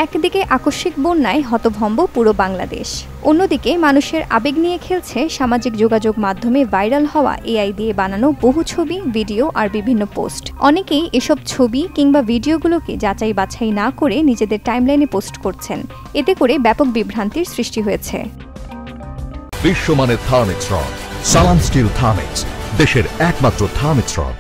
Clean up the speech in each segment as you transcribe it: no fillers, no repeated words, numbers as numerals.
একদিকে আকস্মিক বন্যায় হতভম্ব পুরো বাংলাদেশ, অন্যদিকে মানুষের আবেগ নিয়ে খেলছে সামাজিক যোগাযোগ মাধ্যমে ভাইরাল হওয়া এআই দিয়ে বানানো বহু ছবি, ভিডিও আর বিভিন্ন পোস্ট। অনেকেই এসব ছবি কিংবা ভিডিওগুলোকে যাচাই বাছাই না করে নিজেদের টাইমলাইনে পোস্ট করছেন। এতে করে ব্যাপক বিভ্রান্তির সৃষ্টি হয়েছে। বিশ্বমানের থার্মিক্স রড, সালাম স্টিল থার্মিক্স, দেশের একমাত্র থার্মিক্স রড।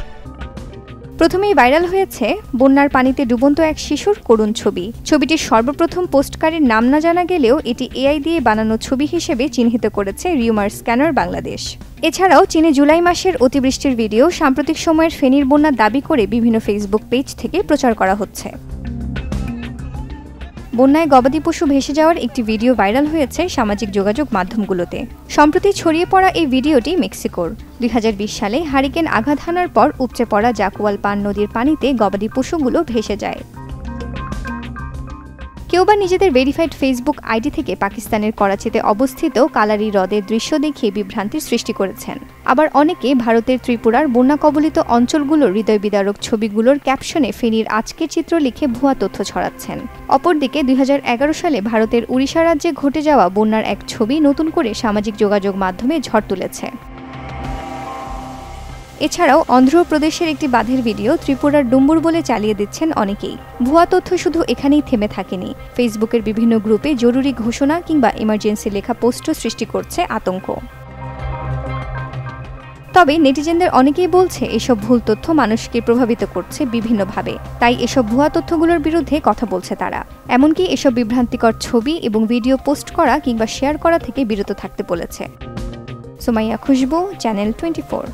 প্রথমেই ভাইরাল হয়েছে বন্যার পানিতে ডুবন্ত এক শিশুর করুণ ছবি। ছবিটির সর্বপ্রথম পোস্টকারীর নাম না জানা গেলেও এটি এআই দিয়ে বানানো ছবি হিসেবে চিহ্নিত করেছে রিউমার স্ক্যানার বাংলাদেশ। এছাড়াও চীনে জুলাই মাসের অতিবৃষ্টির ভিডিও সাম্প্রতিক সময়ের ফেনীর বন্যার দাবি করে বিভিন্ন ফেসবুক পেজ থেকে প্রচার করা হচ্ছে। বন্যায় গবাদি পশু ভেসে যাওয়ার একটি ভিডিও ভাইরাল হয়েছে সামাজিক যোগাযোগ মাধ্যমগুলোতে। সম্প্রতি ছড়িয়ে পড়া এই ভিডিওটি মেক্সিকোর। 2020 সালে হারিকেন আঘাত হানার পর উপচে পড়া জাকুয়ালপান নদীর পানিতে গবাদি পশুগুলো ভেসে যায়। কেউ বা নিজেদের ভেরিফাইড ফেসবুক আইডি থেকে পাকিস্তানের করাচিতে অবস্থিত কালারি হ্রদের দৃশ্য দেখিয়ে বিভ্রান্তির সৃষ্টি করেছেন। আবার অনেকে ভারতের ত্রিপুরার বন্যা কবলিত অঞ্চলগুলোর হৃদয় বিদারক ছবিগুলোর ক্যাপশনে ফেনীর আজকের চিত্র লিখে ভুয়া তথ্য ছড়াচ্ছেন। অপরদিকে 2011 সালে ভারতের উড়িষ্যা রাজ্যে ঘটে যাওয়া বন্যার এক ছবি নতুন করে সামাজিক যোগাযোগ মাধ্যমে ঝড় তুলেছে। এছাড়াও অন্ধ্রপ্রদেশের একটি বাঁধের ভিডিও ত্রিপুরার ডুম্বুর বলে চালিয়ে দিচ্ছেন অনেকেই। ভুয়া তথ্য শুধু এখানেই থেমে থাকেনি, ফেসবুকের বিভিন্ন গ্রুপে জরুরি ঘোষণা কিংবা ইমার্জেন্সি লেখা পোস্টও সৃষ্টি করছে আতঙ্ক। তবে নেটিজেনদের অনেকেই বলছে এসব ভুল তথ্য মানুষকে প্রভাবিত করছে বিভিন্নভাবে, তাই এসব ভুয়া তথ্যগুলোর বিরুদ্ধে কথা বলছে তারা। এমনকি এসব বিভ্রান্তিকর ছবি এবং ভিডিও পোস্ট করা কিংবা শেয়ার করা থেকে বিরত থাকতে বলেছে। সুমাইয়া খুশবু, চ্যানেল 24।